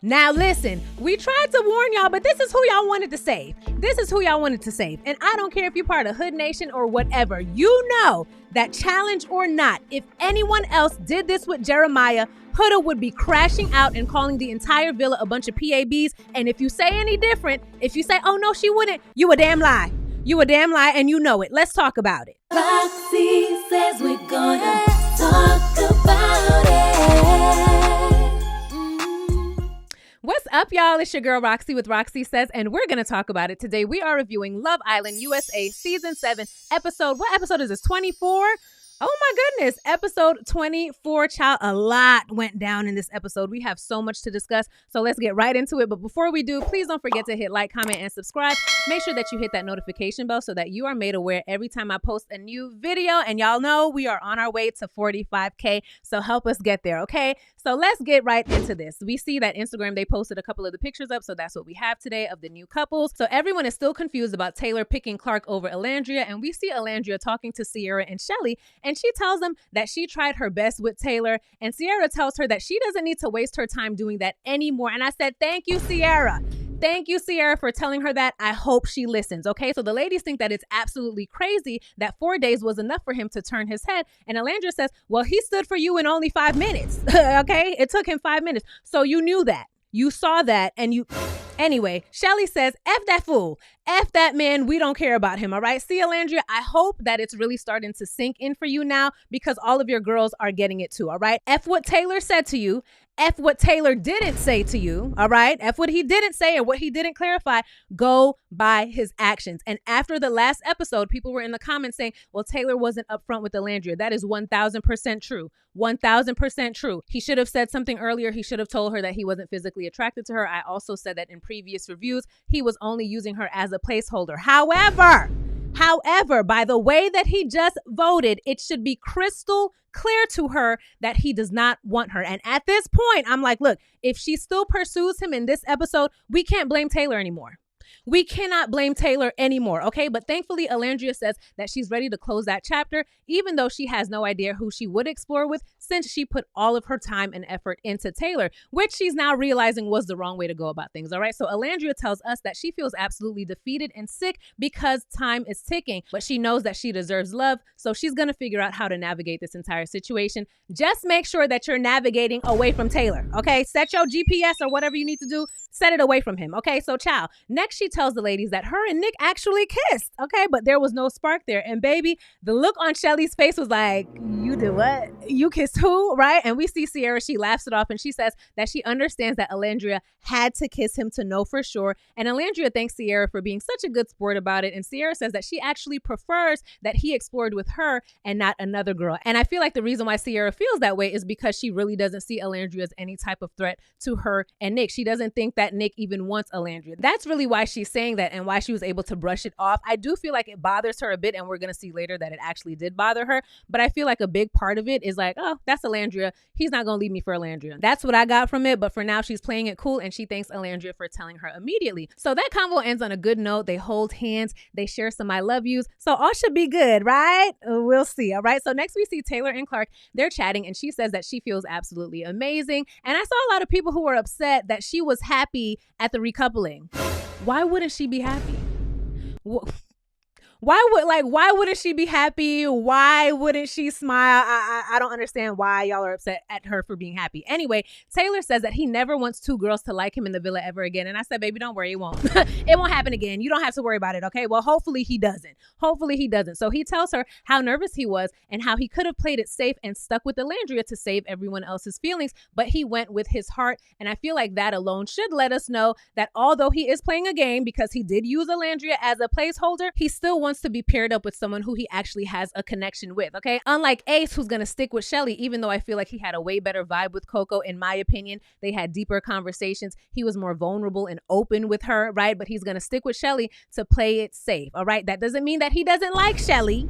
Now listen, we tried to warn y'all, but this is who y'all wanted to save. This is who y'all wanted to save. And I don't care if you're part of Hood Nation or whatever. You know that, challenge or not, if anyone else did this with Jeremiah, Huda would be crashing out and calling the entire villa a bunch of PABs. And if you say any different, if you say, oh no, she wouldn't, you a damn lie. You a damn lie, and you know it. Let's talk about it. Roxiie says we're gonna talk about it. What's up, y'all? It's your girl Roxiie with Roxiie Says, and we're going to talk about it today. We are reviewing Love Island USA Season 7 episode. What episode is this? 24? Oh my goodness, episode 24, child. A lot went down in this episode. We have so much to discuss, so let's get right into it. But before we do, please don't forget to hit like, comment, and subscribe. Make sure that you hit that notification bell so that you are made aware every time I post a new video. And y'all know we are on our way to 45K, so help us get there, okay? So let's get right into this. We see that Instagram, they posted a couple of the pictures up, so that's what we have today of the new couples. So everyone is still confused about Taylor picking Clark over Alandria, and we see Alandria talking to Sierra and Shelly, and she tells them that she tried her best with Taylor, and Sierra tells her that she doesn't need to waste her time doing that anymore. And I said, thank you, Sierra. Thank you, Sierra, for telling her that. I hope she listens, okay? So the ladies think that it's absolutely crazy that 4 days was enough for him to turn his head. And Alandria says, well, he stood for you in only 5 minutes, okay? It took him 5 minutes. So you knew that. You saw that, and you... Anyway, Shelly says, F that fool. F that man. We don't care about him, all right? See, Alandria, I hope that it's really starting to sink in for you now, because all of your girls are getting it too, all right? F what Taylor said to you. F what Taylor didn't say to you, all right? F what he didn't say and what he didn't clarify. Go by his actions. And after the last episode, people were in the comments saying, well, Taylor wasn't upfront with Alandria. That is 1,000% true. 1,000% true. He should have said something earlier. He should have told her that he wasn't physically attracted to her. I also said that in previous reviews, he was only using her as a placeholder. However, by the way that he just voted, it should be crystal clear to her that he does not want her. And at this point, I'm like, look, if she still pursues him in this episode, we can't blame Taylor anymore. We cannot blame Taylor anymore, okay? But thankfully, Alandria says that she's ready to close that chapter, even though she has no idea who she would explore with, since she put all of her time and effort into Taylor, which she's now realizing was the wrong way to go about things, all right? So Alandria tells us that she feels absolutely defeated and sick because time is ticking, but she knows that she deserves love, so she's gonna figure out how to navigate this entire situation. Just make sure that you're navigating away from Taylor, okay? Set your GPS or whatever you need to do, set it away from him, okay? So, child, next she tells the ladies that her and Nick actually kissed, okay? But there was no spark there. And baby, the look on Shelly's face was like, you did what? You kissed who, right? And we see Sierra, she laughs it off and she says that she understands that Alandria had to kiss him to know for sure. And Alandria thanks Sierra for being such a good sport about it. And Sierra says that she actually prefers that he explored with her and not another girl. And I feel like the reason why Sierra feels that way is because she really doesn't see Alandria as any type of threat to her and Nick. She doesn't think that Nick even wants Alandria. That's really why she's saying that and why she was able to brush it off. I do feel like it bothers her a bit, and we're going to see later that it actually did bother her. But I feel like a big part of it is like, oh, that's Alandria. He's not going to leave me for Alandria. That's what I got from it. But for now, she's playing it cool, and she thanks Alandria for telling her immediately. So that convo ends on a good note. They hold hands. They share some I love yous. So all should be good, right? We'll see. All right. So next we see Taylor and Clark. They're chatting, and she says that she feels absolutely amazing. And I saw a lot of people who were upset that she was happy at the recoupling. Why wouldn't she be happy? Why wouldn't she be happy? Why wouldn't she smile? I don't understand why y'all are upset at her for being happy. Anyway, Taylor says that he never wants two girls to like him in the villa ever again. And I said, baby, don't worry, it won't. It won't happen again. You don't have to worry about it, okay? Well, hopefully he doesn't. Hopefully he doesn't. So he tells her how nervous he was and how he could have played it safe and stuck with Alandria to save everyone else's feelings, but he went with his heart. And I feel like that alone should let us know that although he is playing a game because he did use Alandria as a placeholder, he still wants to be paired up with someone who he actually has a connection with, okay? Unlike Ace, who's gonna stick with Shelly, even though I feel like he had a way better vibe with Coco, in my opinion. They had deeper conversations. He was more vulnerable and open with her, right? But he's gonna stick with Shelly to play it safe, all right? That doesn't mean that he doesn't like Shelly.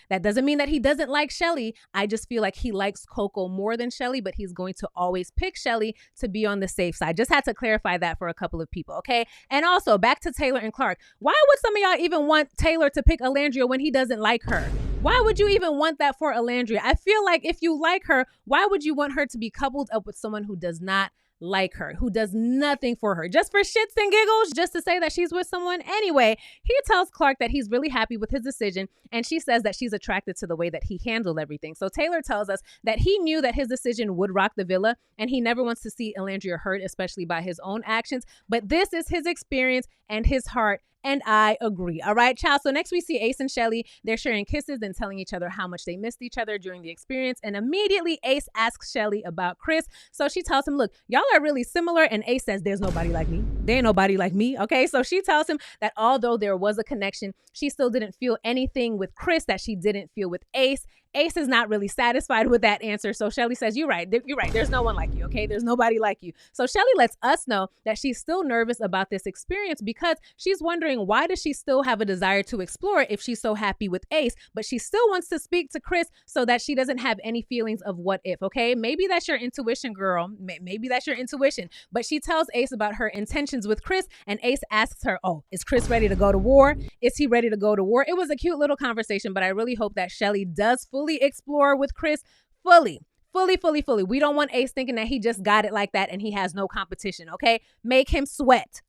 That doesn't mean that he doesn't like Shelly. I just feel like he likes Coco more than Shelly, but he's going to always pick Shelly to be on the safe side. Just had to clarify that for a couple of people, okay? And also, back to Taylor and Clark. Why would some of y'all even want Taylor to pick Alandria when he doesn't like her? Why would you even want that for Alandria? I feel like if you like her, why would you want her to be coupled up with someone who does not like her, who does nothing for her, just for shits and giggles, just to say that she's with someone. Anyway, he tells Clark that he's really happy with his decision, and she says that she's attracted to the way that he handled everything. So Taylor tells us that he knew that his decision would rock the villa, and he never wants to see Elandria hurt, especially by his own actions. But this is his experience and his heart, and I agree. All right, child. So next we see Ace and Shelly. They're sharing kisses and telling each other how much they missed each other during the experience. And immediately Ace asks Shelly about Chris. So she tells him, look, y'all are really similar. And Ace says, there's nobody like me. There ain't nobody like me. Okay. So she tells him that although there was a connection, she still didn't feel anything with Chris that she didn't feel with Ace. Ace is not really satisfied with that answer. So Shelly says, you're right. You're right. There's no one like you. Okay. There's nobody like you. So Shelly lets us know that she's still nervous about this experience because she's wondering, why does she still have a desire to explore if she's so happy with Ace, but she still wants to speak to Chris so that she doesn't have any feelings of what if. Okay. Maybe that's your intuition, girl. Maybe that's your intuition. But she tells Ace about her intentions with Chris, and Ace asks her, oh, is Chris ready to go to war? Is he ready to go to war? It was a cute little conversation, but I really hope that Shelly does fully explore with Chris fully. We don't want Ace thinking that he just got it like that and he has no competition, okay? Make him sweat.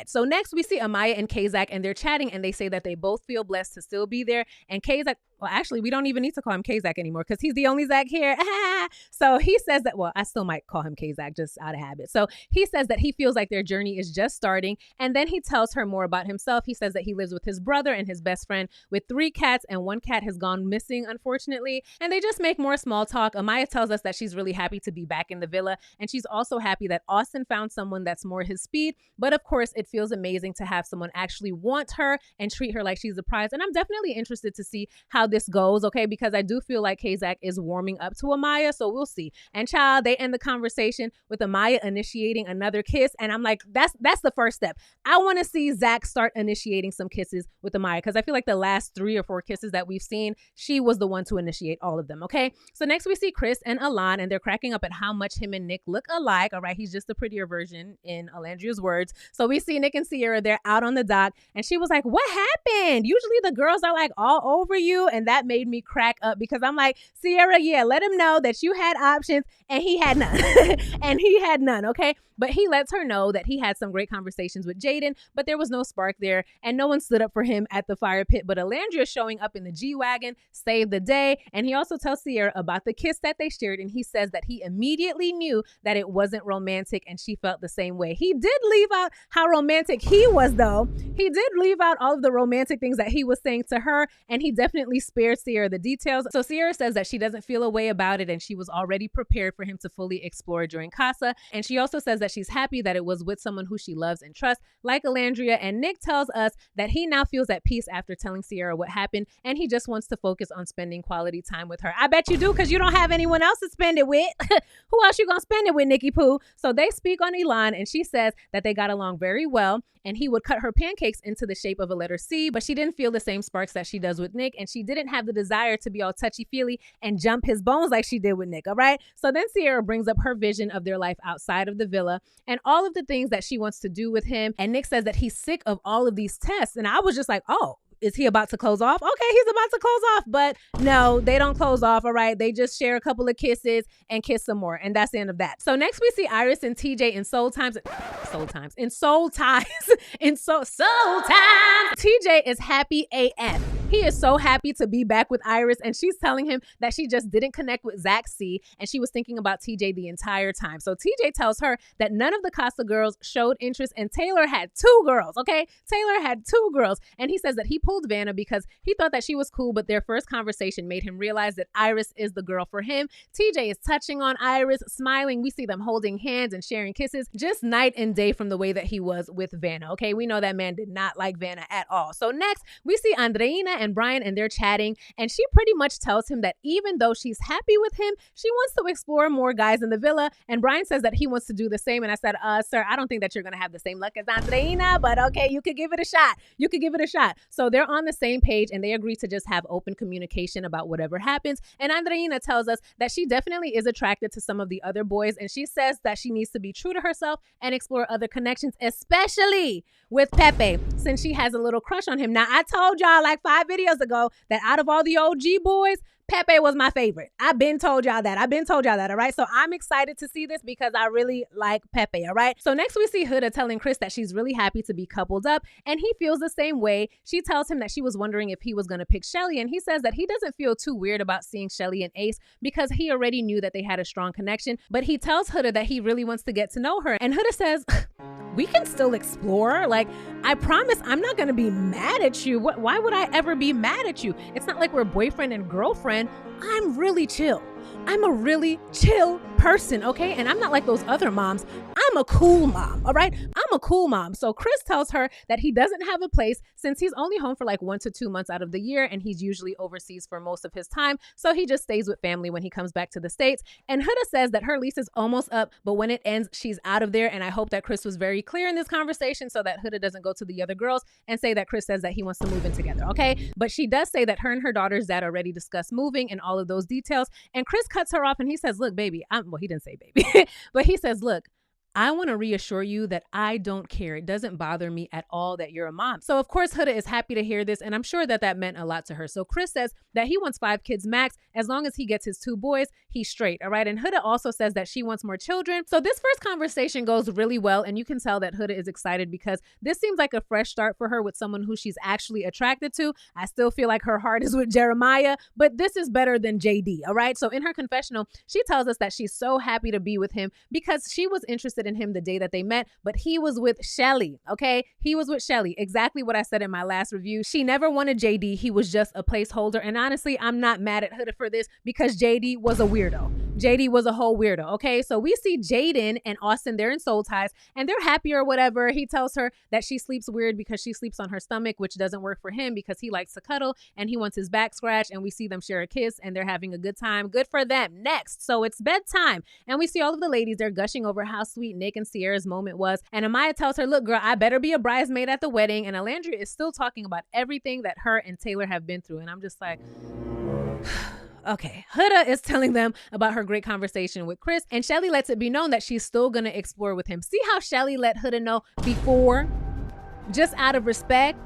So next we see Amaya and Kazak, and they're chatting, and they say that they both feel blessed to still be there. And Kazak, well, actually, we don't even need to call him Kazak anymore because he's the only Zach here. So he says that, well, I still might call him Kazak just out of habit. So he says that he feels like their journey is just starting. And then he tells her more about himself. He says that he lives with his brother and his best friend with 3 cats, and 1 cat has gone missing, unfortunately. And they just make more small talk. Amaya tells us that she's really happy to be back in the villa. And she's also happy that Austin found someone that's more his speed. But of course, it feels amazing to have someone actually want her and treat her like she's a prize. And I'm definitely interested to see how this goes, okay? Because I do feel like Kazak is warming up to Amaya, so we'll see. And child, they end the conversation with Amaya initiating another kiss, and I'm like, that's the first step. I want to see Zach start initiating some kisses with Amaya, because I feel like the last 3 or 4 kisses that we've seen, she was the one to initiate all of them, okay? So next we see Chris and Alon, and they're cracking up at how much him and Nick look alike, all right? He's just a prettier version, in Alandria's words. So we see Nick and Sierra, they're out on the dock, and she was like, what happened? Usually the girls are like all over you, and that made me crack up because I'm like, Sierra, yeah, let him know that you had options and he had none. Okay? But he lets her know that he had some great conversations with Jaden, but there was no spark there and no one stood up for him at the fire pit. But Alandria showing up in the G-Wagon saved the day. And he also tells Sierra about the kiss that they shared, and he says that he immediately knew that it wasn't romantic and she felt the same way. He did leave out how romantic he was, though. He did leave out all of the romantic things that he was saying to her, and he definitely spared Sierra the details. So Sierra says that she doesn't feel a way about it and she was already prepared for him to fully explore during Casa. And she also says that she's happy that it was with someone who she loves and trusts, like Alandria. And Nick tells us that he now feels at peace after telling Sierra what happened, and he just wants to focus on spending quality time with her. I bet you do, because you don't have anyone else to spend it with. Who else you gonna spend it with, Nikki Pooh? So they speak on Elon, and she says that they got along very well, and he would cut her pancakes into the shape of a letter C, but she didn't feel the same sparks that she does with Nick, and she didn't have the desire to be all touchy-feely and jump his bones like she did with Nick, all right? So then Sierra brings up her vision of their life outside of the villa and all of the things that she wants to do with him, and Nick says that he's sick of all of these tests, and I was just like, oh, is he about to close off? Okay, he's about to close off. But no, they don't close off, all right? They just share a couple of kisses and kiss some more. And that's the end of that. So next we see Iris and TJ in Soul Ties. TJ is happy AF. He is so happy to be back with Iris, and she's telling him that she just didn't connect with Zach C, and she was thinking about TJ the entire time. So TJ tells her that none of the Casa girls showed interest, and Taylor had 2 girls, okay? Taylor had 2 girls, and he says that he pulled Vanna because he thought that she was cool, but their first conversation made him realize that Iris is the girl for him. TJ is touching on Iris, smiling. We see them holding hands and sharing kisses, just night and day from the way that he was with Vanna, okay? We know that man did not like Vanna at all. So next, we see Andreina and Brian, and they're chatting, and she pretty much tells him that even though she's happy with him, she wants to explore more guys in the villa, and Brian says that he wants to do the same, and I said, sir, I don't think that you're going to have the same luck as Andreina, but okay, you could give it a shot. So they're on the same page, and they agree to just have open communication about whatever happens, and Andreina tells us that she definitely is attracted to some of the other boys, and she says that she needs to be true to herself and explore other connections, especially with Pepe, since she has a little crush on him. Now, I told y'all like 5 videos ago that out of all the OG boys, Pepe was my favorite. I've been told y'all that, all right? So I'm excited to see this because I really like Pepe, all right? So next we see Huda telling Chris that she's really happy to be coupled up, and he feels the same way. She tells him that she was wondering if he was going to pick Shelly, and he says that he doesn't feel too weird about seeing Shelly and Ace because he already knew that they had a strong connection, but he tells Huda that he really wants to get to know her, and Huda says, we can still explore. Like, I promise I'm not going to be mad at you. Why would I ever be mad at you? It's not like we're boyfriend and girlfriend. I'm really chill. I'm a really chill person, okay? And I'm not like those other moms. I'm a cool mom, all right? I'm a cool mom. So Chris tells her that he doesn't have a place since he's only home for like 1 to 2 months out of the year, and he's usually overseas for most of his time. So he just stays with family when he comes back to the States. And Huda says that her lease is almost up, but when it ends, she's out of there. And I hope that Chris was very clear in this conversation so that Huda doesn't go to the other girls and say that Chris says that he wants to move in together, okay? But she does say that her and her daughter's dad already discussed moving and all of those details. And Chris cuts her off and he says, look, baby, well, he didn't say baby, but he says, look, I want to reassure you that I don't care. It doesn't bother me at all that you're a mom. So of course, Huda is happy to hear this, and I'm sure that that meant a lot to her. So Chris says that he wants 5 kids max. As long as he gets his 2 boys, he's straight, all right? And Huda also says that she wants more children. So this first conversation goes really well, and you can tell that Huda is excited because this seems like a fresh start for her with someone who she's actually attracted to. I still feel like her heart is with Jeremiah, but this is better than JD, all right? So in her confessional, she tells us that she's so happy to be with him because she was interested in him the day that they met, but he was with Shelly, okay? He was with Shelly. Exactly what I said in my last review. She never wanted JD. He was just a placeholder. And honestly, I'm not mad at Huda for this because JD was a weirdo. JD was a whole weirdo, okay? So we see Jaden and Austin, they're in soul ties and they're happy or whatever. He tells her that she sleeps weird because she sleeps on her stomach, which doesn't work for him because he likes to cuddle and he wants his back scratched, and we see them share a kiss and they're having a good time. Good for them. Next. So it's bedtime and we see all of the ladies, they're gushing over how sweet Nick and Sierra's moment was. And Amaya tells her, look, girl, I better be a bridesmaid at the wedding. And Alandria is still talking about everything that her and Taylor have been through. And I'm just like, okay. Huda is telling them about her great conversation with Chris, and Shelly lets it be known that she's still going to explore with him. See how Shelly let Huda know before, just out of respect?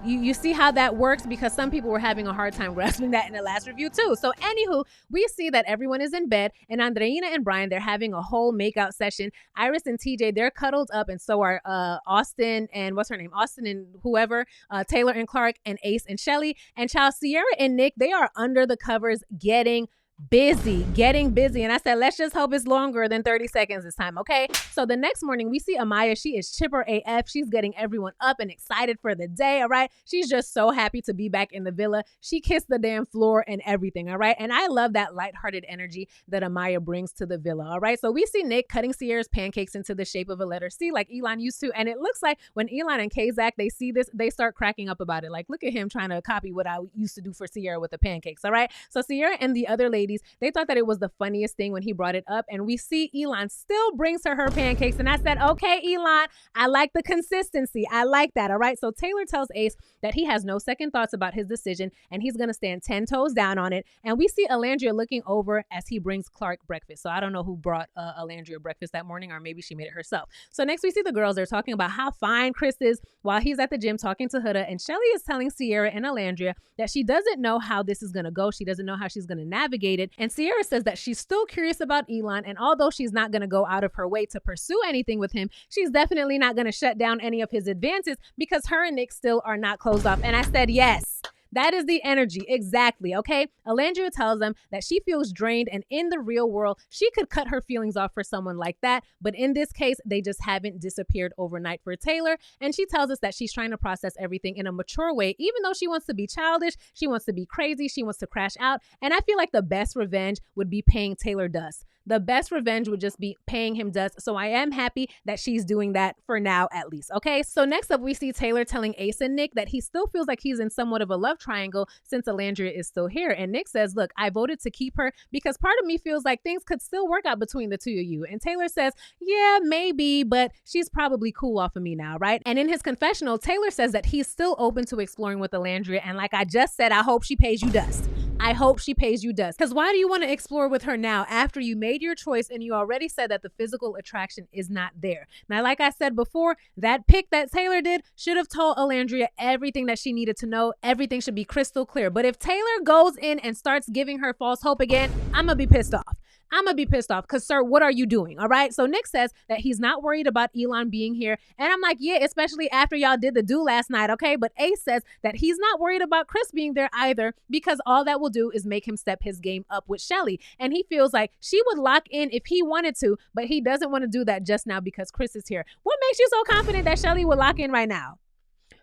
You see how that works, because some people were having a hard time grasping that in the last review too. So anywho, we see that everyone is in bed, and Andreina and Brian, they're having a whole makeout session. Iris and TJ, they're cuddled up, and so are Austin and what's her name? Austin and whoever, Taylor and Clark, and Ace and Shelly. And child, Sierra and Nick, they are under the covers getting busy. And I said, let's just hope it's longer than 30 seconds this time, okay? So the next morning, we see Amaya. She is chipper AF. She's getting everyone up and excited for the day, all right? She's just so happy to be back in the villa. She kissed the damn floor and everything, all right? And I love that lighthearted energy that Amaya brings to the villa, all right? So we see Nick cutting Sierra's pancakes into the shape of a letter C like Elon used to, and it looks like when Elon and Kazak, they see this, they start cracking up about it. Like, look at him trying to copy what I used to do for Sierra with the pancakes, all right? So Sierra and the other ladies, they thought that it was the funniest thing when he brought it up, and we see Elon still brings her pancakes, and I said, okay, Elon, I like the consistency. I like that, all right? So Taylor tells Ace that he has no second thoughts about his decision, and he's going to stand 10 toes down on it, and we see Alandria looking over as he brings Clark breakfast. So I don't know who brought Alandria breakfast that morning, or maybe she made it herself. So next we see the girls. They're talking about how fine Chris is while he's at the gym talking to Huda, and Shelly is telling Sierra and Alandria that she doesn't know how this is going to go. She doesn't know how she's going to navigate it, and Sierra says that she's still curious about Elon, and although she's not going to go out of her way to pursue anything with him, she's definitely not going to shut down any of his advances because her and Nick still are not closed off. And I said, yes. That is the energy. Exactly. Okay. Alandria tells them that she feels drained, and in the real world, she could cut her feelings off for someone like that. But in this case, they just haven't disappeared overnight for Taylor. And she tells us that she's trying to process everything in a mature way, even though she wants to be childish. She wants to be crazy. She wants to crash out. And I feel like the best revenge would be paying Taylor dust. The best revenge would just be paying him dust. So I am happy that she's doing that for now, at least. Okay. So next up, we see Taylor telling Ace and Nick that he still feels like he's in somewhat of a love triangle since Alandria is still here. And Nick says, look, I voted to keep her because part of me feels like things could still work out between the two of you. And Taylor says, yeah, maybe, but she's probably cool off of me now, right? And in his confessional, Taylor says that he's still open to exploring with Alandria. And like I just said, I hope she pays you dust. I hope she pays you dust. Because why do you want to explore with her now after you made your choice and you already said that the physical attraction is not there? Now, like I said before, that pick that Taylor did should have told Alandria everything that she needed to know. Everything should be crystal clear. But if Taylor goes in and starts giving her false hope again, I'm going to be pissed off. I'm going to be pissed off because, sir, what are you doing? All right. So Nick says that he's not worried about Elon being here. And I'm like, yeah, especially after y'all did the do last night. Okay. But Ace says that he's not worried about Chris being there either because all that will do is make him step his game up with Shelly. And he feels like she would lock in if he wanted to, but he doesn't want to do that just now because Chris is here. What makes you so confident that Shelly would lock in right now?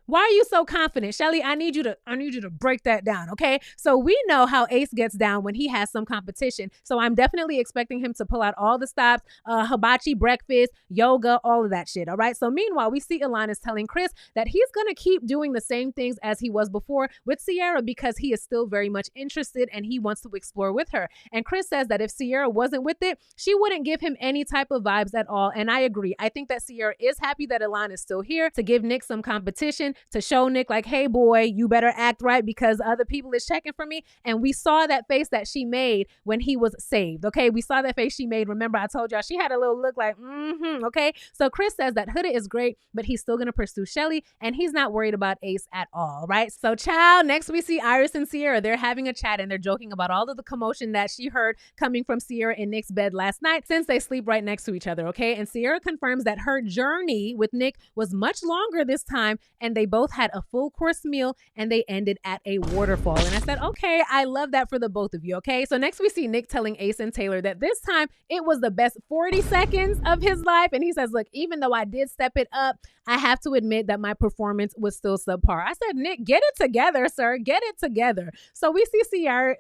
Why are you so confident? Shelly, I need you to break that down, okay? So we know how Ace gets down when he has some competition. So I'm definitely expecting him to pull out all the stops, hibachi breakfast, yoga, all of that shit, all right? So meanwhile, we see Alanis telling Chris that he's going to keep doing the same things as he was before with Sierra because he is still very much interested and he wants to explore with her. And Chris says that if Sierra wasn't with it, she wouldn't give him any type of vibes at all. And I agree. I think that Sierra is happy that Alanis is still here to give Nick some competition, to show Nick like, hey boy, you better act right because other people is checking for me. And we saw that face that she made when he was saved. Okay, we saw that face she made. Remember, I told y'all she had a little look like, okay. So Chris says that Huda is great, but he's still gonna pursue Shelly and he's not worried about Ace at all, right? So child, next we see Iris and Sierra. They're having a chat and they're joking about all of the commotion that she heard coming from Sierra in Nick's bed last night since they sleep right next to each other, okay? And Sierra confirms that her journey with Nick was much longer this time and they both had a full course meal and they ended at a waterfall. And I said, okay, I love that for the both of you, okay? So next we see Nick telling Ace and Taylor that this time it was the best 40 seconds of his life. And he says, look, even though I did step it up, I have to admit that my performance was still subpar. I said, Nick, get it together, sir. Get it together. So we see Sierra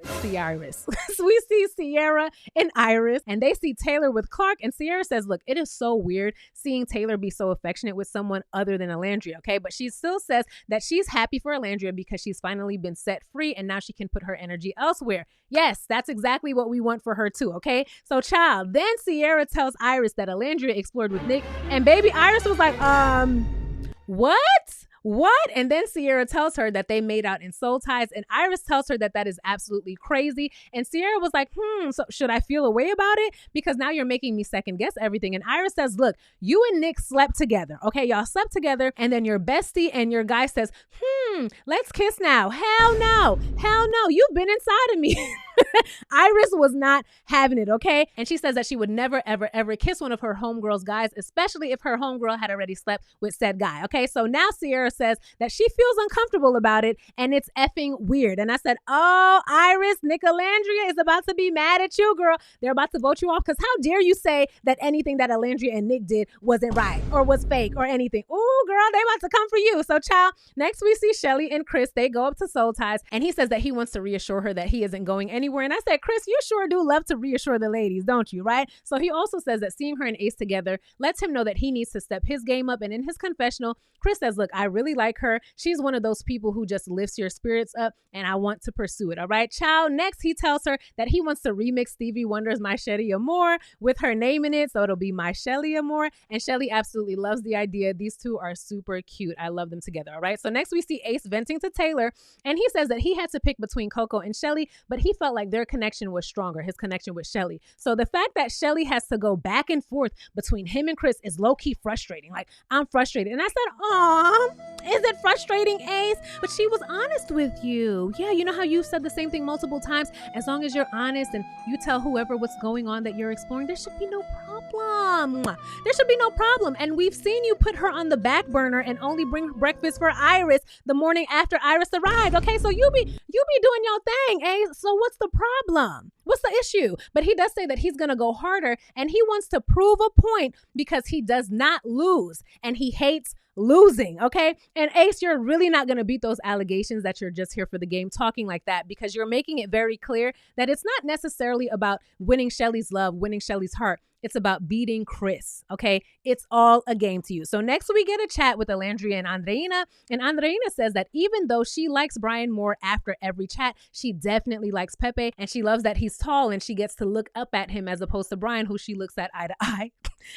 and Iris, and they see Taylor with Clark. And Sierra says, look, it is so weird seeing Taylor be so affectionate with someone other than Alandria, okay? But she still says that she's happy for Alandria because she's finally been set free and now she can put her energy elsewhere. Yes, that's exactly what we want for her too, okay? So child, then Sierra tells Iris that Alandria explored with Nick and baby Iris was like, what? And then Sierra tells her that they made out in soul ties and Iris tells her that that is absolutely crazy. And Sierra was like, so should I feel a way about it? Because now you're making me second guess everything. And Iris says, look, you and Nick slept together. Okay, y'all slept together and then your bestie and your guy says, let's kiss now. Hell no. You've been inside of me. Iris was not having it, okay? And she says that she would never, ever, ever kiss one of her homegirl's guys, especially if her homegirl had already slept with said guy, okay? So now Sierra says that she feels uncomfortable about it and it's effing weird. And I said, oh, Iris, Nick-Alandria is about to be mad at you, girl. They're about to vote you off because how dare you say that anything that Alandria and Nick did wasn't right or was fake or anything. Ooh, girl, they about to come for you. So child, next we see Shelly and Chris. They go up to Soul Ties and he says that he wants to reassure her that he isn't going anywhere. And I said, Chris, you sure do love to reassure the ladies, don't you, right? So he also says that seeing her and Ace together lets him know that he needs to step his game up. And in his confessional, Chris says, look, I really like her. She's one of those people who just lifts your spirits up and I want to pursue it. All right, child. Next, he tells her that he wants to remix Stevie Wonder's My Shelly Amore with her name in it. So it'll be My Shelly Amore. And Shelly absolutely loves the idea. These two are super cute. I love them together. All right. So next we see Ace venting to Taylor and he says that he had to pick between Coco and Shelly, but he felt like their connection was stronger, his connection with Shelly. So the fact that Shelly has to go back and forth between him and Chris is low-key frustrating. Like, I'm frustrated. And I said, aw, is it frustrating, Ace? But she was honest with you. Yeah, you know how you've said the same thing multiple times? As long as you're honest and you tell whoever what's going on that you're exploring, there should be no problem. There should be no problem. And we've seen you put her on the back burner and only bring breakfast for Iris the morning after Iris arrived. Okay, so you be doing your thing, Ace. So what's the problem? What's the issue? But he does say that he's going to go harder and he wants to prove a point because he does not lose and he hates losing, okay? And Ace, you're really not going to beat those allegations that you're just here for the game talking like that because you're making it very clear that it's not necessarily about winning Shelly's love, winning Shelly's heart. It's about beating Chris, okay? It's all a game to you. So next we get a chat with Alandria and Andreina. And Andreina says that even though she likes Brian more after every chat, she definitely likes Pepe. And she loves that he's tall and she gets to look up at him as opposed to Brian, who she looks at eye to eye.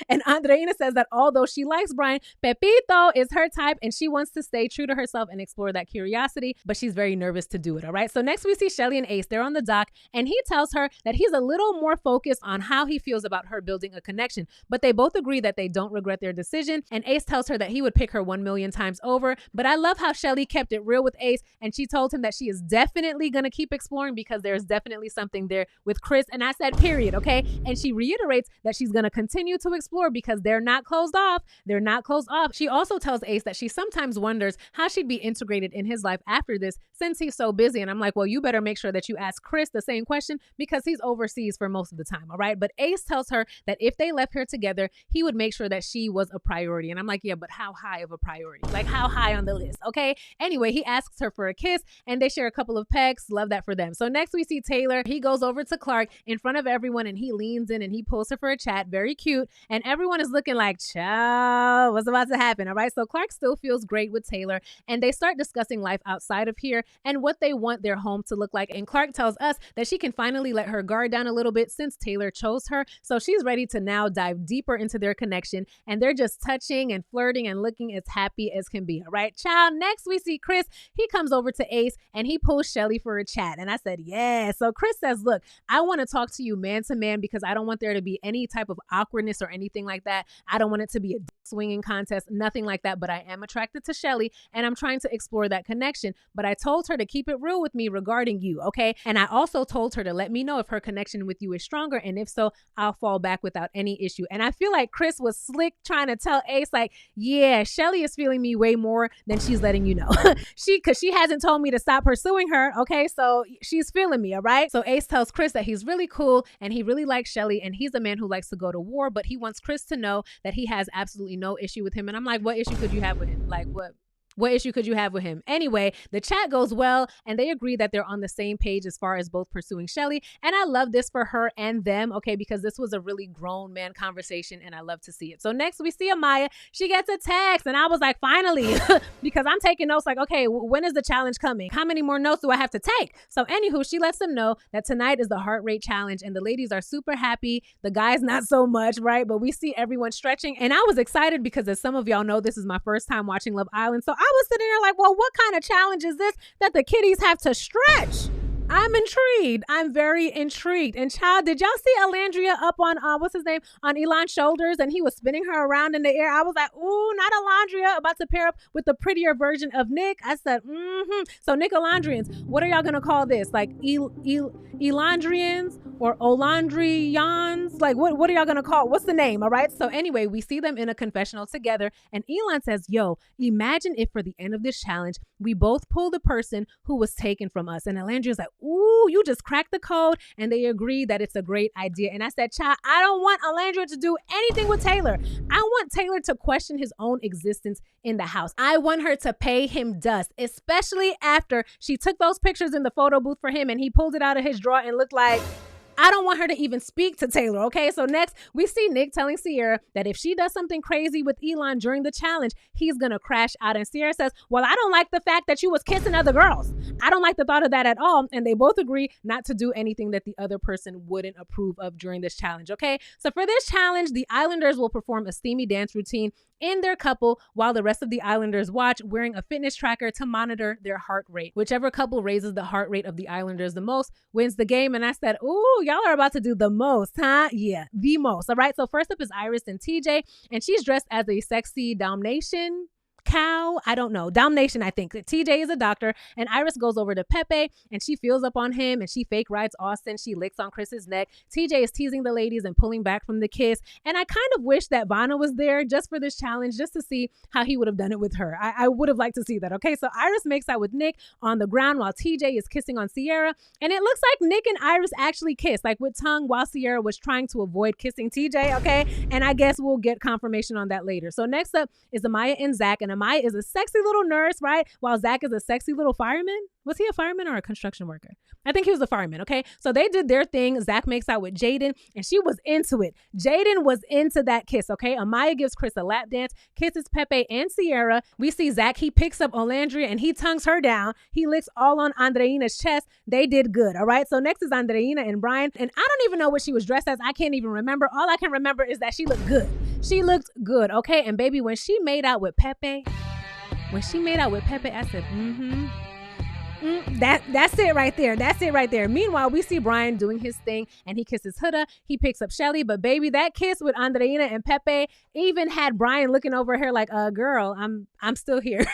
And Andreina says that although she likes Brian, Pepito is her type and she wants to stay true to herself and explore that curiosity, but she's very nervous to do it, all right? So next we see Shelly and Ace. They're on the dock and he tells her that he's a little more focused on how he feels about her building a connection, but they both agree that they don't regret their decision. And Ace tells her that he would pick her 1,000,000 times over, but I love how Shelly kept it real with Ace and she told him that she is definitely going to keep exploring because there's definitely something there with Chris. And I said, period, okay? And she reiterates that she's going to continue to explore because they're not closed off. They're not closed off. She also tells Ace that she sometimes wonders how she'd be integrated in his life after this since he's so busy. And I'm like, well, you better make sure that you ask Chris the same question because he's overseas for most of the time, all right? But Ace tells her that if they left here together, he would make sure that she was a priority. And I'm like, yeah, but how high of a priority? Like how high on the list, okay? Anyway, he asks her for a kiss and they share a couple of pecks. Love that for them. So next we see Taylor. He goes over to Clark in front of everyone and he leans in and he pulls her for a chat. Very cute. And everyone is looking like, child, what's about to happen? All right. So Clark still feels great with Taylor and they start discussing life outside of here and what they want their home to look like. And Clark tells us that she can finally let her guard down a little bit since Taylor chose her. So she's ready to now dive deeper into their connection and they're just touching and flirting and looking as happy as can be. All right, child. Next we see Chris. He comes over to Ace and he pulls Shelly for a chat. And I said, yeah. So Chris says, look, I want to talk to you man to man because I don't want there to be any type of awkwardness or anything like that. I don't want it to be a swinging contest, nothing like that. But I am attracted to Shelly and I'm trying to explore that connection. But I told her to keep it real with me regarding you, okay? And I also told her to let me know if her connection with you is stronger. And if so, I'll fall back without any issue. And I feel like Chris was slick trying to tell Ace, like, yeah, Shelly is feeling me way more than she's letting you know. Because she hasn't told me to stop pursuing her, okay? So she's feeling me, all right? So Ace tells Chris that he's really cool and he really likes Shelly and he's a man who likes to go to war, but he wants Chris to know that he has absolutely no issue with him. And I'm like, what issue could you have with him? Like, what issue could you have with him? Anyway, the chat goes well and they agree that they're on the same page as far as both pursuing Shelly. And I love this for her and them, okay, because this was a really grown man conversation and I love to see it. So next we see Amaya. She gets a text and I was like, finally, because I'm taking notes like, okay, when is the challenge coming? How many more notes do I have to take? So anywho, she lets them know that tonight is the heart rate challenge and the ladies are super happy. The guys not so much, right? But we see everyone stretching and I was excited because as some of y'all know, this is my first time watching Love Island. So I was sitting there like, well, what kind of challenge is this that the kiddies have to stretch? I'm intrigued. I'm very intrigued. And child, did y'all see Alandria up on, what's his name? On Elon's shoulders and he was spinning her around in the air. I was like, ooh, not Alandria, about to pair up with the prettier version of Nick. I said, So Nick Alandrians, what are y'all going to call this? Like Elandrians or Olandrians? Like what are y'all going to call? What's the name? All right. So anyway, we see them in a confessional together and Elon says, yo, imagine if for the end of this challenge, we both pull the person who was taken from us. And Alandria's like, ooh, you just cracked the code. And they agree that it's a great idea. And I said, child, I don't want Alandria to do anything with Taylor. I want Taylor to question his own existence in the house. I want her to pay him dust, especially after she took those pictures in the photo booth for him and he pulled it out of his drawer and looked like, I don't want her to even speak to Taylor, okay? So next, we see Nick telling Sierra that if she does something crazy with Elon during the challenge, he's gonna crash out. And Sierra says, well, I don't like the fact that you was kissing other girls. I don't like the thought of that at all. And they both agree not to do anything that the other person wouldn't approve of during this challenge, okay? So for this challenge, the Islanders will perform a steamy dance routine in their couple while the rest of the Islanders watch, wearing a fitness tracker to monitor their heart rate. Whichever couple raises the heart rate of the Islanders the most wins the game. And I said, ooh, y'all are about to do the most, huh? Yeah, the most. All right. So first up is Iris and TJ, and she's dressed as a sexy Dalmatian cow. I don't know. Dalmatian, I think. TJ is a doctor and Iris goes over to Pepe and she feels up on him and she fake rides Austin. She licks on Chris's neck. TJ is teasing the ladies and pulling back from the kiss. And I kind of wish that Vanna was there just for this challenge, just to see how he would have done it with her. I would have liked to see that. Okay, so Iris makes out with Nick on the ground while TJ is kissing on Sierra. And it looks like Nick and Iris actually kissed, like with tongue, while Sierra was trying to avoid kissing TJ. Okay, and I guess we'll get confirmation on that later. So next up is Amaya and Zach, and Amaya is a sexy little nurse, right? While Zach is a sexy little fireman. Was he a fireman or a construction worker? I think he was a fireman, okay? So they did their thing. Zach makes out with Jaden, and she was into it. Jaden was into that kiss, okay? Amaya gives Chris a lap dance, kisses Pepe and Sierra. We see Zach, he picks up Olandria, and he tongues her down. He licks all on Andreina's chest. They did good, all right? So next is Andreina and Brian, and I don't even know what she was dressed as. I can't even remember. All I can remember is that she looked good. She looked good, okay? And baby, when she made out with Pepe, I said, that's it right there. That's it right there. Meanwhile, we see Brian doing his thing and he kisses Huda. He picks up Shelly, but baby, that kiss with Andreina and Pepe even had Brian looking over her like, girl, I'm still here.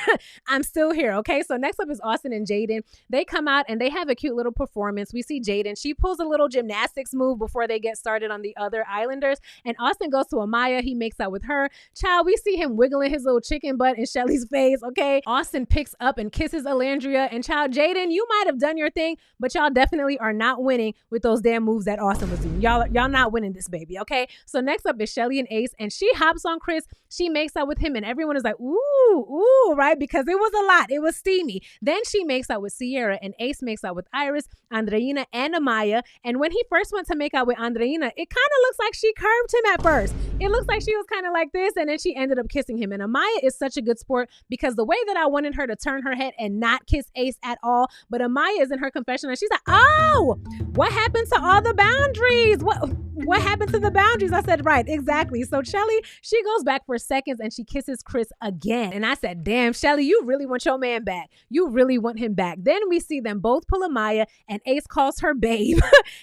I'm still here. Okay. So next up is Austin and Jaden. They come out and they have a cute little performance. We see Jaden. She pulls a little gymnastics move before they get started on the other Islanders. And Austin goes to Amaya. He makes out with her. Child, we see him wiggling his little chicken butt in Shelly's face. Okay. Austin picks up and kisses Alandria. And child, Jaden, you might have done your thing, but y'all definitely are not winning with those damn moves that Austin was doing. Y'all not winning this, baby, okay? So next up is Shelly and Ace, and she hops on Chris. She makes out with him, and everyone is like, ooh, right? Because it was a lot. It was steamy. Then she makes out with Sierra, and Ace makes out with Iris, Andreina, and Amaya. And when he first went to make out with Andreina, it kind of looks like she curved him at first. It looks like she was kind of like this, and then she ended up kissing him. And Amaya is such a good sport because the way that I wanted her to turn her head and not kiss Ace at all, but Amaya is in her confessional and she's like, oh, what happened to all the boundaries? What happened to the boundaries? I said, right, exactly. So Shelly, she goes back for seconds and she kisses Chris again. And I said, damn, Shelly, you really want your man back. You really want him back. Then we see them both pull Amaya and Ace calls her babe.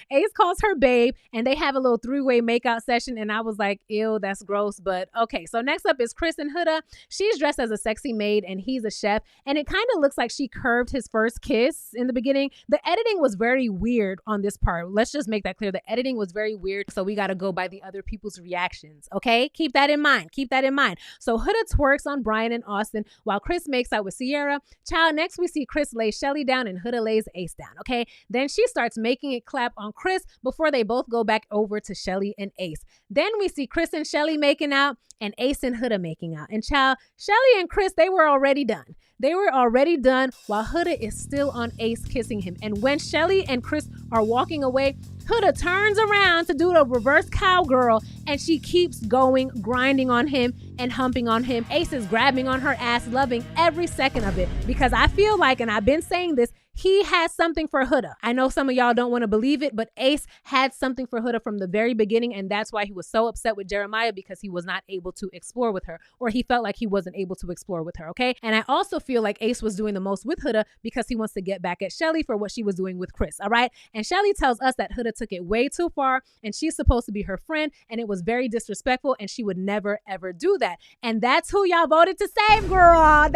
Ace calls her babe and they have a little three-way makeout session. And I was like, ew, that's gross. But okay. So next up is Chris and Huda. She's dressed as a sexy maid and he's a chef. And it kind of looks like she curved his first kiss in the beginning. The editing was very weird on this part. Let's just make that clear. The editing was very weird. So we got to go by the other people's reactions. Okay. Keep that in mind. Keep that in mind. So Huda twerks on Brian and Austin while Chris makes out with Sierra. Child, next we see Chris lay Shelly down and Huda lays Ace down. Okay. Then she starts making it clap on Chris before they both go back over to Shelly and Ace. Then we see Chris and Shelly making out and Ace and Huda making out. And child, Shelly and Chris, they were already done. They were already done while Huda is still on Ace kissing him. And when Shelly and Chris are walking away, Huda turns around to do the reverse cowgirl and she keeps going, grinding on him and humping on him. Ace is grabbing on her ass, loving every second of it because I feel like, and I've been saying this, he has something for Huda. I know some of y'all don't want to believe it, but Ace had something for Huda from the very beginning, and that's why he was so upset with Jeremiah because he was not able to explore with her, or he felt like he wasn't able to explore with her, okay? And I also feel like Ace was doing the most with Huda because he wants to get back at Shelly for what she was doing with Chris, all right? And Shelly tells us that Huda took it way too far, and she's supposed to be her friend, and it was very disrespectful, and she would never, ever do that. And that's who y'all voted to save, girl.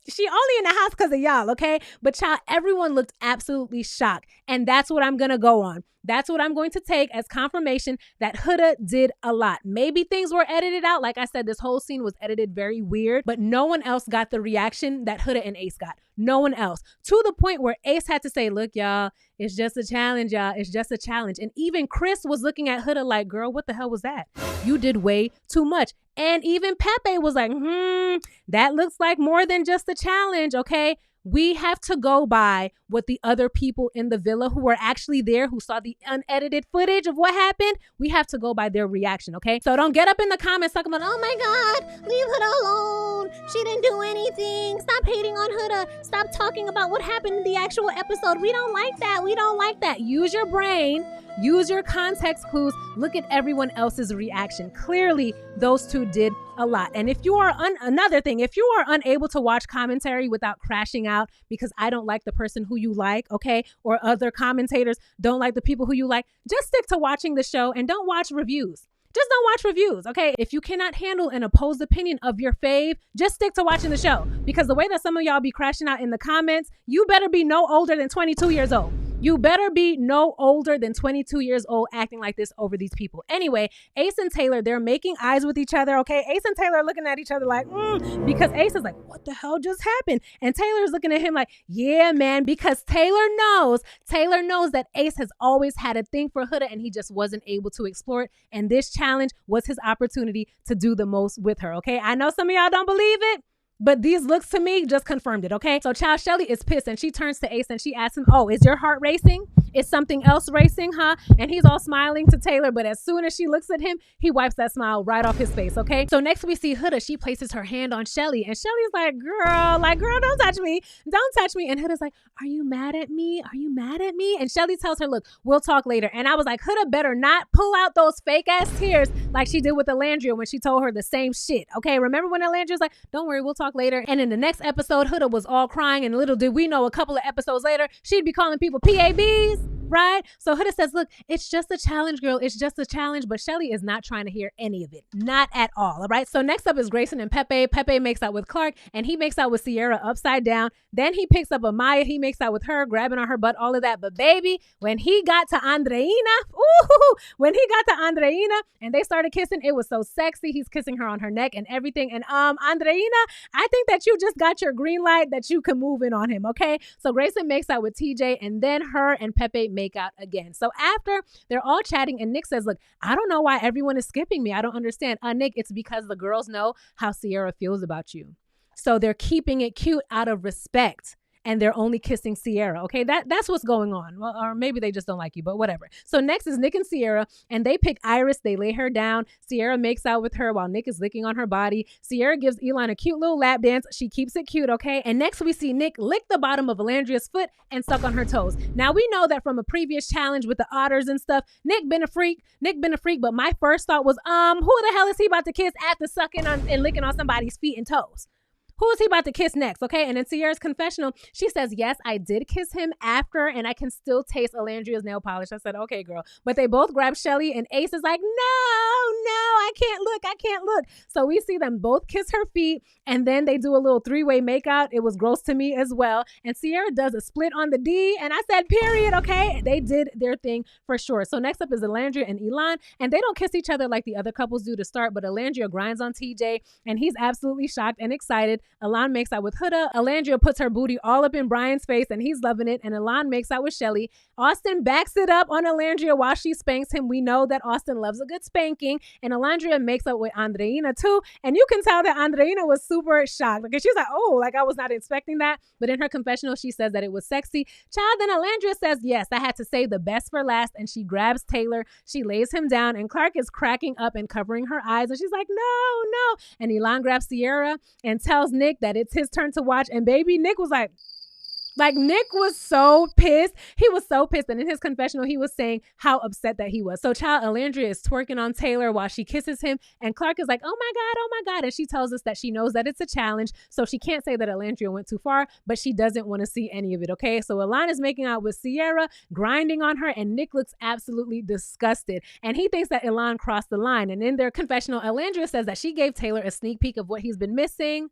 She only in the house because of y'all, okay? But child, everyone looked absolutely shocked. And that's what I'm going to go on. That's what I'm going to take as confirmation that Huda did a lot. Maybe things were edited out. Like I said, this whole scene was edited very weird, but no one else got the reaction that Huda and Ace got. No one else. To the point where Ace had to say, look, y'all, it's just a challenge, y'all. It's just a challenge. And even Chris was looking at Huda like, girl, what the hell was that? You did way too much. And even Pepe was like, that looks like more than just a challenge, okay? We have to go by what the other people in the villa who were actually there, who saw the unedited footage of what happened, we have to go by their reaction, okay? So don't get up in the comments talking about, oh my God, leave Huda alone. She didn't do anything. Stop hating on Huda. Stop talking about what happened in the actual episode. We don't like that. We don't like that. Use your brain. Use your context clues. Look at everyone else's reaction. Clearly, those two did a lot. And if you are, another thing, if you are unable to watch commentary without crashing out because I don't like the person who you like, okay, or other commentators don't like the people who you like, just stick to watching the show and don't watch reviews. Just don't watch reviews, okay? If you cannot handle an opposed opinion of your fave, just stick to watching the show. Because the way that some of y'all be crashing out in the comments, you better be no older than 22 years old. You better be no older than 22 years old acting like this over these people. Anyway, Ace and Taylor, they're making eyes with each other, okay? Ace and Taylor are looking at each other like, because Ace is like, what the hell just happened? And Taylor's looking at him like, yeah, man, because Taylor knows that Ace has always had a thing for Huda and he just wasn't able to explore it. And this challenge was his opportunity to do the most with her, okay? I know some of y'all don't believe it. But these looks to me just confirmed it, okay? So child Shelly is pissed and she turns to Ace and she asks him, oh, is your heart racing? Is something else racing, huh? And he's all smiling to Taylor, but as soon as she looks at him, he wipes that smile right off his face, okay? So next we see Huda. She places her hand on Shelly and Shelly's like, girl, don't touch me. Don't touch me. And Huda's like, are you mad at me? Are you mad at me? And Shelly tells her, look, we'll talk later. And I was like, Huda better not pull out those fake ass tears like she did with Alandria when she told her the same shit, okay? Remember when Alandria's like, don't worry, we'll talk later. And in the next episode, Huda was all crying, and little did we know a couple of episodes later, she'd be calling people PABs, right? So Huda says, look, it's just a challenge, girl. It's just a challenge. But Shelly is not trying to hear any of it. Not at all right? So next up is Grayson and Pepe. Pepe makes out with Clark, and he makes out with Sierra upside down. Then he picks up Amaya. He makes out with her, grabbing on her butt, all of that. But baby, when he got to Andreina, and they started kissing, it was so sexy. He's kissing her on her neck and everything. And Andreina, I think that you just got your green light that you can move in on him, okay? So Grayson makes out with TJ, and then her and Pepe make out again. So after they're all chatting, and Nick says, look, I don't know why everyone is skipping me. I don't understand. Nick, it's because the girls know how Sierra feels about you. So they're keeping it cute out of respect. And they're only kissing Sierra, okay? That's what's going on. Well, or maybe they just don't like you, but whatever. So next is Nick and Sierra, and they pick Iris. They lay her down. Sierra makes out with her while Nick is licking on her body. Sierra gives Elon a cute little lap dance. She keeps it cute, okay? And next we see Nick lick the bottom of Alandria's foot and suck on her toes. Now we know that from a previous challenge with the otters and stuff, Nick been a freak, but my first thought was, who the hell is he about to kiss after sucking on and licking on somebody's feet and toes? Who is he about to kiss next? Okay. And in Sierra's confessional, she says, yes, I did kiss him after, and I can still taste Alandria's nail polish. I said, okay, girl. But they both grab Shelly, and Ace is like, no, I can't look. So we see them both kiss her feet, and then they do a little three-way makeout. It was gross to me as well. And Sierra does a split on the D, and I said, period. Okay. They did their thing for sure. So next up is Alandria and Elon, and they don't kiss each other like the other couples do to start, but Alandria grinds on TJ, and he's absolutely shocked and excited. Elan makes out with Huda. Alandria puts her booty all up in Brian's face, and he's loving it. And Elan makes out with Shelly. Austin backs it up on Alandria while she spanks him. We know that Austin loves a good spanking. And Alandria makes up with Andreina too. And you can tell that Andreina was super shocked because she's like, oh, like I was not expecting that. But in her confessional, she says that it was sexy. Child, then Alandria says, yes, I had to save the best for last. And she grabs Taylor. She lays him down, and Clark is cracking up and covering her eyes. And she's like, no. And Elan grabs Sierra and tells Nick that it's his turn to watch. And baby, Nick was like Nick was so pissed. He was so pissed. And in his confessional, he was saying how upset that he was. So child, Alandria is twerking on Taylor while she kisses him. And Clark is like, oh my God. And she tells us that she knows that it's a challenge. So she can't say that Alandria went too far, but she doesn't want to see any of it, okay? So Elan is making out with Sierra, grinding on her, and Nick looks absolutely disgusted. And he thinks that Elan crossed the line. And in their confessional, Alandria says that she gave Taylor a sneak peek of what he's been missing.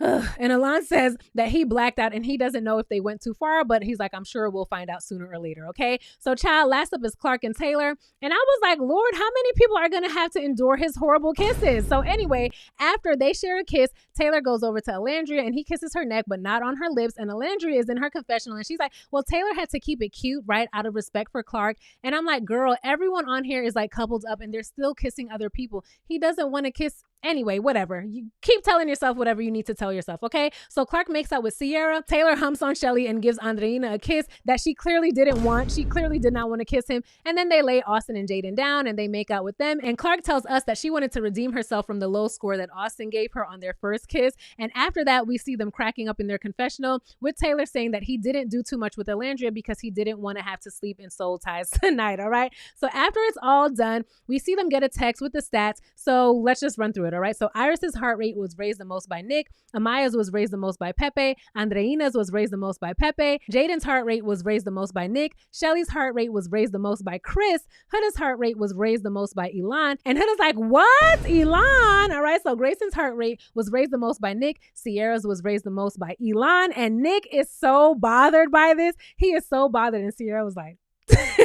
And Elan says that he blacked out and he doesn't know if they went too far, but he's like, I'm sure we'll find out sooner or later, okay? So child, last up is Clark and Taylor. And I was like, Lord, how many people are going to have to endure his horrible kisses? So anyway, after they share a kiss, Taylor goes over to Alandria and he kisses her neck, but not on her lips. And Alandria is in her confessional and she's like, well, Taylor had to keep it cute, right? Out of respect for Clark. And I'm like, girl, everyone on here is like coupled up and they're still kissing other people. He doesn't want to kiss. Anyway, whatever. You keep telling yourself whatever you need to tell yourself, okay? So Clark makes out with Sierra. Taylor humps on Shelly and gives Andreina a kiss that she clearly didn't want. She clearly did not want to kiss him. And then they lay Austin and Jaden down and they make out with them. And Clark tells us that she wanted to redeem herself from the low score that Austin gave her on their first kiss. And after that, we see them cracking up in their confessional with Taylor saying that he didn't do too much with Alandria because he didn't want to have to sleep in soul ties tonight, all right? So after it's all done, we see them get a text with the stats. So let's just run through it, all right? So Iris's heart rate was raised the most by Nick. Amaya's was raised the most by Pepe. Andreina's was raised the most by Pepe. Jaden's heart rate was raised the most by Nick. Shelly's heart rate was raised the most by Chris. Huda's heart rate was raised the most by Elan. And Huda's like, what? Elan? All right, so Grayson's heart rate was raised the most by Nick. Sierra's was raised the most by Elan. And Nick is so bothered by this. He is so bothered. And Sierra was like,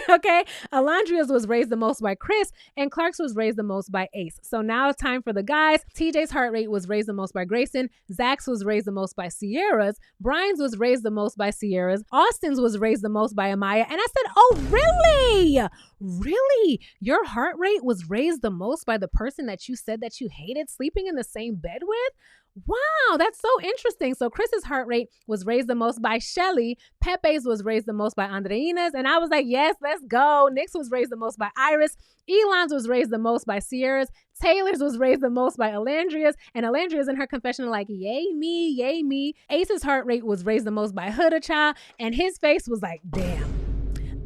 okay, Alandria's was raised the most by Chris and Clark's was raised the most by Ace. So now it's time for the guys. TJ's heart rate was raised the most by Grayson. Zach's was raised the most by Sierra's. Brian's was raised the most by Sierra's. Austin's was raised the most by Amaya. And I said, oh, really? Really? Your heart rate was raised the most by the person that you said that you hated sleeping in the same bed with? Wow, that's so interesting. So Chris's heart rate was raised the most by Shelly. Pepe's was raised the most by Andreina's. And I was like, yes, let's go. Nick's was raised the most by Iris. Elon's was raised the most by Sierra's. Taylor's was raised the most by Alandria's. And Alandria's in her confessional like, yay me, yay me. Ace's heart rate was raised the most by Huda Cha. And his face was like, damn.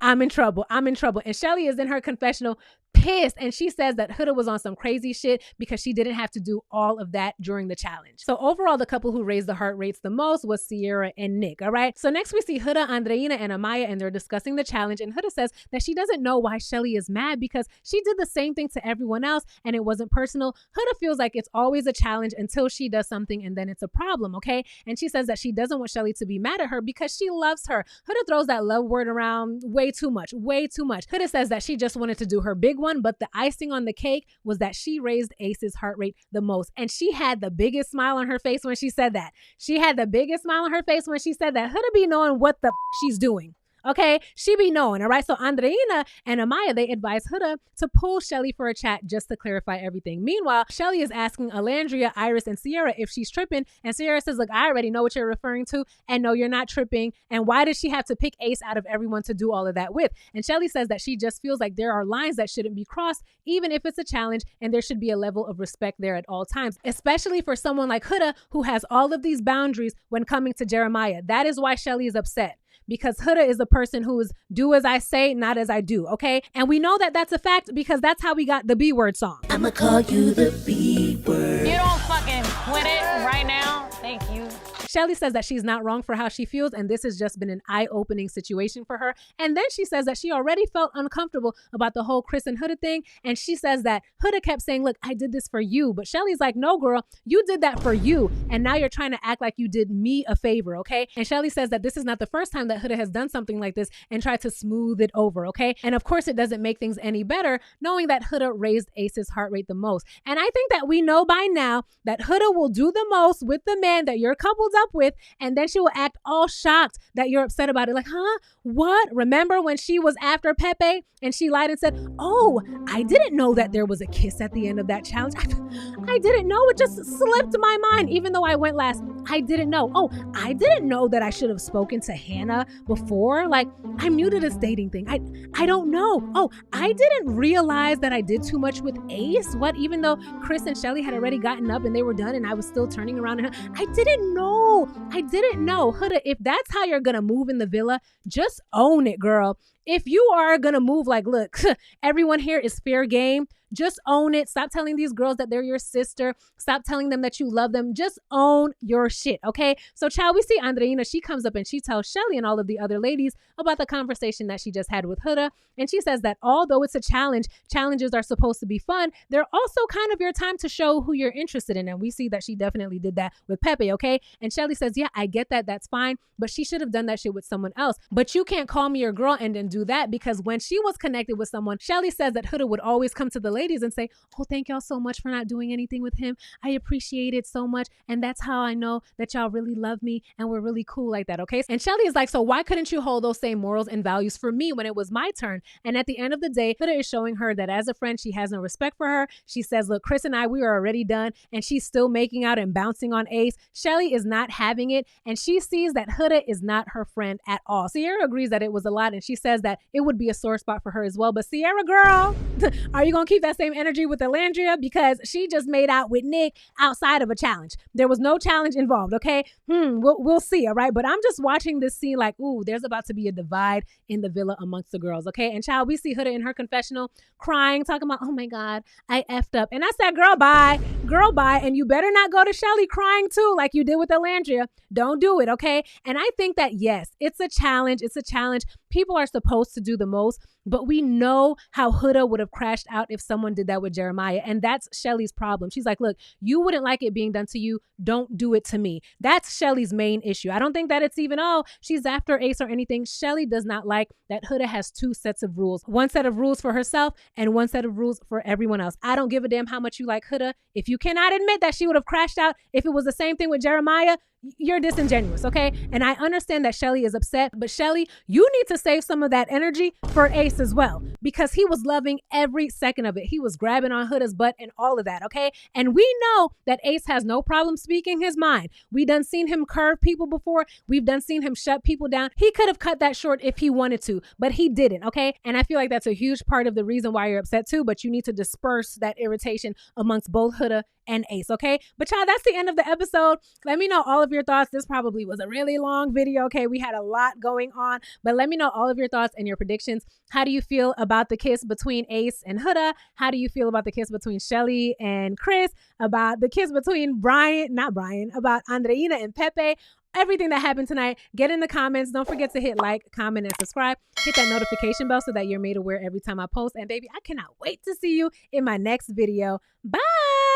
I'm in trouble. I'm in trouble. And Shelly is in her confessional pissed. And she says that Huda was on some crazy shit because she didn't have to do all of that during the challenge. So overall, the couple who raised the heart rates the most was Sierra and Nick. All right. So next we see Huda, Andreina, and Amaya, and they're discussing the challenge. And Huda says that she doesn't know why Shelly is mad because she did the same thing to everyone else and it wasn't personal. Huda feels like it's always a challenge until she does something and then it's a problem. Okay. And she says that she doesn't want Shelly to be mad at her because she loves her. Huda throws that love word around way too much, way too much. Huda says that she just wanted to do her big one, but the icing on the cake was that she raised Ace's heart rate the most. And she had the biggest smile on her face when she said that. She had the biggest smile on her face when she said that. Huda be knowing what the she's doing. Okay, she be knowing, all right? So Andreina and Amaya, they advise Huda to pull Shelly for a chat just to clarify everything. Meanwhile, Shelly is asking Alandria, Iris, and Sierra if she's tripping. And Sierra says, look, I already know what you're referring to. And no, you're not tripping. And why does she have to pick Ace out of everyone to do all of that with? And Shelly says that she just feels like there are lines that shouldn't be crossed, even if it's a challenge. And there should be a level of respect there at all times, especially for someone like Huda, who has all of these boundaries when coming to Jeremiah. That is why Shelly is upset. Because Huda is the person who is do as I say, not as I do, okay? And we know that that's a fact because that's how we got the B word song. I'ma call you the B word. You don't fucking quit it right now. Thank you. Shelly says that she's not wrong for how she feels, and this has just been an eye-opening situation for her. And then she says that she already felt uncomfortable about the whole Chris and Huda thing, and she says that Huda kept saying, look, I did this for you. But Shelly's like, no, girl, you did that for you, and now you're trying to act like you did me a favor, okay? And Shelly says that this is not the first time that Huda has done something like this and tried to smooth it over, okay? And of course, it doesn't make things any better knowing that Huda raised Ace's heart rate the most. And I think that we know by now that Huda will do the most with the man that you're coupled up with, and then she will act all shocked that you're upset about it. Like, huh? What? Remember when she was after Pepe and she lied and said, oh, I didn't know that there was a kiss at the end of that challenge. I didn't know. It just slipped my mind. Even though I went last, I didn't know. Oh, I didn't know that I should have spoken to Hannah before. Like, I'm new to this dating thing. I don't know. Oh, I didn't realize that I did too much with Ace. What? Even though Chris and Shelly had already gotten up and they were done and I was still turning around and I didn't know. I didn't know. Huda, if that's how you're going to move in the villa, just own it, girl. If you are going to move like, look, everyone here is fair game, just own it. Stop telling these girls that they're your sister. Stop telling them that you love them. Just own your shit, okay? So, child, we see Andreina. She comes up and she tells Shelly and all of the other ladies about the conversation that she just had with Huda. And she says that although it's a challenge, challenges are supposed to be fun. They're also kind of your time to show who you're interested in. And we see that she definitely did that with Pepe, okay? And Shelly says, yeah, I get that. That's fine. But she should have done that shit with someone else. But you can't call me your girl and then do that, because when she was connected with someone, Shelly says that Huda would always come to the ladies and say, oh, thank y'all so much for not doing anything with him. I appreciate it so much. And that's how I know that y'all really love me and we're really cool like that, okay? And Shelly is like, so why couldn't you hold those same morals and values for me when it was my turn? And at the end of the day, Huda is showing her that as a friend, she has no respect for her. She says, look, Chris and I, we are already done. And she's still making out and bouncing on Ace. Shelly is not having it. And she sees that Huda is not her friend at all. Sierra agrees that it was a lot. And she says that it would be a sore spot for her as well. But Sierra, girl, are you going to keep that same energy with Alandria? Because she just made out with Nick outside of a challenge. There was no challenge involved, okay? We'll see, all right? But I'm just watching this scene like, ooh, there's about to be a divide in the villa amongst the girls, okay? And child, we see Huda in her confessional crying, talking about, oh my God, I effed up. And I said, girl, bye. Girl, bye. And you better not go to Shelly crying too, like you did with Alandria. Don't do it, okay? And I think that, yes, it's a challenge. It's a challenge. People are supposed to do the most, but we know how Huda would have crashed out if someone did that with Jeremiah. And that's Shelly's problem. She's like, look, you wouldn't like it being done to you. Don't do it to me. That's Shelly's main issue. I don't think that it's even, oh, she's after Ace or anything. Shelly does not like that Huda has two sets of rules. One set of rules for herself and one set of rules for everyone else. I don't give a damn how much you like Huda. If you cannot admit that she would have crashed out if it was the same thing with Jeremiah, you're disingenuous, okay? And I understand that Shelly is upset, but Shelly, you need to save some of that energy for Ace Ace as well, because he was loving every second of it. He was grabbing on Huda's butt and all of that, okay? And we know that Ace has no problem speaking his mind. We done seen him curve people before. We've done seen him shut people down. He could have cut that short if he wanted to, but he didn't, okay? And I feel like that's a huge part of the reason why you're upset too, but you need to disperse that irritation amongst both Huda and Ace, okay? But y'all, that's the end of the episode. Let me know all of your thoughts. This probably was a really long video, okay? We had a lot going on, but let me know all of your thoughts and your predictions. How do you feel about the kiss between Ace and Huda? How do you feel about the kiss between Shelly and Chris? About the kiss between about Andreina and Pepe? Everything that happened tonight, get in the comments. Don't forget to hit like, comment, and subscribe. Hit that notification bell so that you're made aware every time I post. And baby, I cannot wait to see you in my next video. Bye.